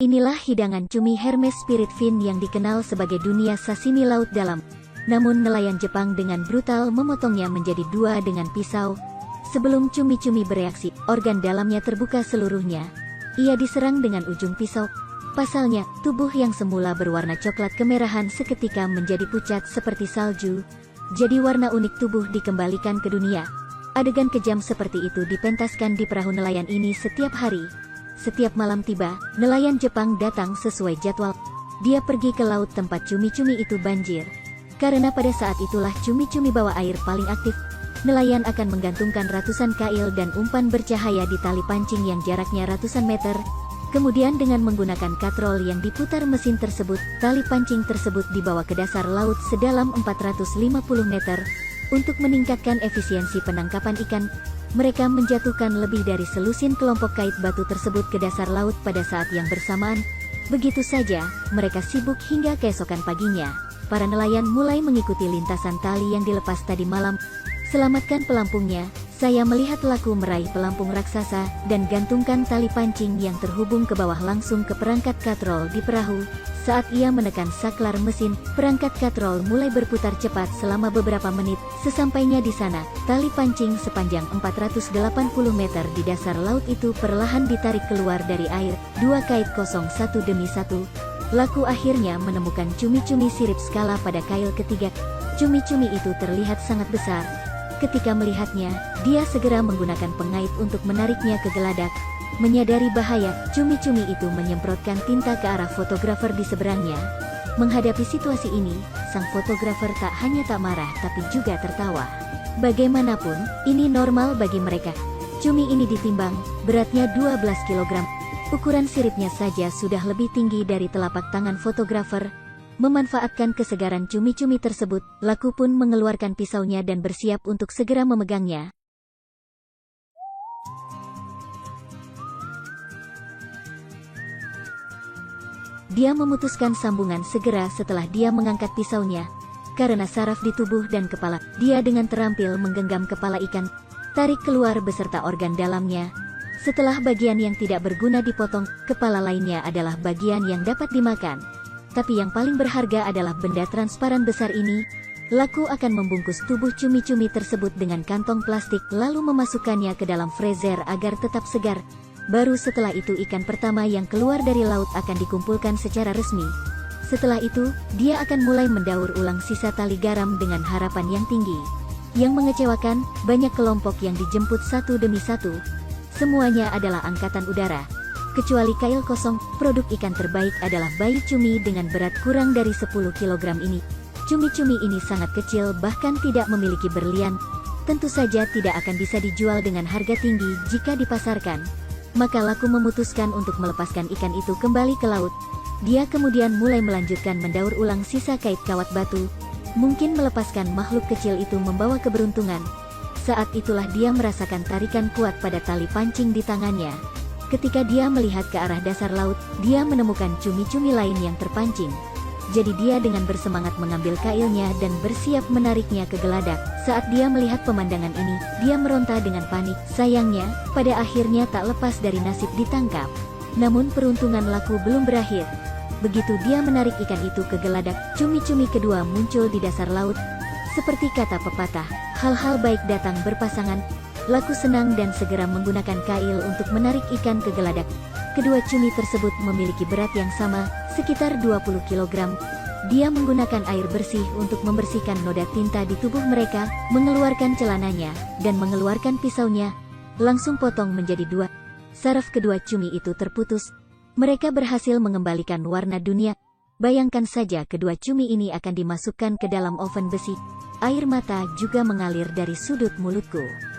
Inilah hidangan cumi Hermes Spirit Fin yang dikenal sebagai dunia sashimi laut dalam. Namun nelayan Jepang dengan brutal memotongnya menjadi dua dengan pisau. Sebelum cumi-cumi bereaksi, organ dalamnya terbuka seluruhnya. Ia diserang dengan ujung pisau. Pasalnya, tubuh yang semula berwarna coklat kemerahan seketika menjadi pucat seperti salju. Jadi warna unik tubuh dikembalikan ke dunia. Adegan kejam seperti itu dipentaskan di perahu nelayan ini setiap hari. Setiap malam tiba, nelayan Jepang datang sesuai jadwal. Dia pergi ke laut tempat cumi-cumi itu banjir. Karena pada saat itulah cumi-cumi bawah air paling aktif. Nelayan akan menggantungkan ratusan kail dan umpan bercahaya di tali pancing yang jaraknya ratusan meter. Kemudian dengan menggunakan katrol yang diputar mesin tersebut, tali pancing tersebut dibawa ke dasar laut sedalam 450 meter. Untuk meningkatkan efisiensi penangkapan ikan, mereka menjatuhkan lebih dari selusin kelompok kait batu tersebut ke dasar laut pada saat yang bersamaan. Begitu saja, mereka sibuk hingga keesokan paginya. Para nelayan mulai mengikuti lintasan tali yang dilepas tadi malam. Selamatkan pelampungnya, saya melihat Laku meraih pelampung raksasa, dan gantungkan tali pancing yang terhubung ke bawah langsung ke perangkat katrol di perahu. Saat ia menekan saklar mesin, perangkat katrol mulai berputar cepat selama beberapa menit. Sesampainya di sana, tali pancing sepanjang 480 meter di dasar laut itu perlahan ditarik keluar dari air, dua kait kosong satu demi satu. Laku akhirnya menemukan cumi-cumi sirip skala pada kail ketiga. Cumi-cumi itu terlihat sangat besar. Ketika melihatnya, dia segera menggunakan pengait untuk menariknya ke geladak. Menyadari bahaya, cumi-cumi itu menyemprotkan tinta ke arah fotografer di seberangnya. Menghadapi situasi ini, sang fotografer tak hanya tak marah tapi juga tertawa. Bagaimanapun, ini normal bagi mereka. Cumi ini ditimbang, beratnya 12 kg. Ukuran siripnya saja sudah lebih tinggi dari telapak tangan fotografer. Memanfaatkan kesegaran cumi-cumi tersebut, Laku pun mengeluarkan pisaunya dan bersiap untuk segera memegangnya. Dia memutuskan sambungan segera setelah dia mengangkat pisaunya. Karena saraf di tubuh dan kepala, dia dengan terampil menggenggam kepala ikan, tarik keluar beserta organ dalamnya. Setelah bagian yang tidak berguna dipotong, kepala lainnya adalah bagian yang dapat dimakan. Tapi yang paling berharga adalah benda transparan besar ini. Laku akan membungkus tubuh cumi-cumi tersebut dengan kantong plastik lalu memasukkannya ke dalam freezer agar tetap segar. Baru setelah itu ikan pertama yang keluar dari laut akan dikumpulkan secara resmi. Setelah itu, dia akan mulai mendaur ulang sisa tali garam dengan harapan yang tinggi. Yang mengecewakan, banyak kelompok yang dijemput satu demi satu. Semuanya adalah angkatan udara. Kecuali kail kosong, produk ikan terbaik adalah bayi cumi dengan berat kurang dari 10 kg ini. Cumi-cumi ini sangat kecil bahkan tidak memiliki berlian. Tentu saja tidak akan bisa dijual dengan harga tinggi jika dipasarkan. Maka Laku memutuskan untuk melepaskan ikan itu kembali ke laut. Dia kemudian mulai melanjutkan mendaur ulang sisa kait kawat batu. Mungkin melepaskan makhluk kecil itu membawa keberuntungan. Saat itulah dia merasakan tarikan kuat pada tali pancing di tangannya. Ketika dia melihat ke arah dasar laut, dia menemukan cumi-cumi lain yang terpancing. Jadi dia dengan bersemangat mengambil kailnya dan bersiap menariknya ke geladak. Saat dia melihat pemandangan ini, dia meronta dengan panik. Sayangnya, pada akhirnya tak lepas dari nasib ditangkap. Namun peruntungan Laku belum berakhir. Begitu dia menarik ikan itu ke geladak, cumi-cumi kedua muncul di dasar laut. Seperti kata pepatah, hal-hal baik datang berpasangan. Laku senang dan segera menggunakan kail untuk menarik ikan ke geladak. Kedua cumi tersebut memiliki berat yang sama, sekitar 20 kg. Dia menggunakan air bersih untuk membersihkan noda tinta di tubuh mereka, mengeluarkan celananya, dan mengeluarkan pisaunya. Langsung potong menjadi dua. Saraf kedua cumi itu terputus. Mereka berhasil mengembalikan warna dunia. Bayangkan saja kedua cumi ini akan dimasukkan ke dalam oven besi. Air mata juga mengalir dari sudut mulutku.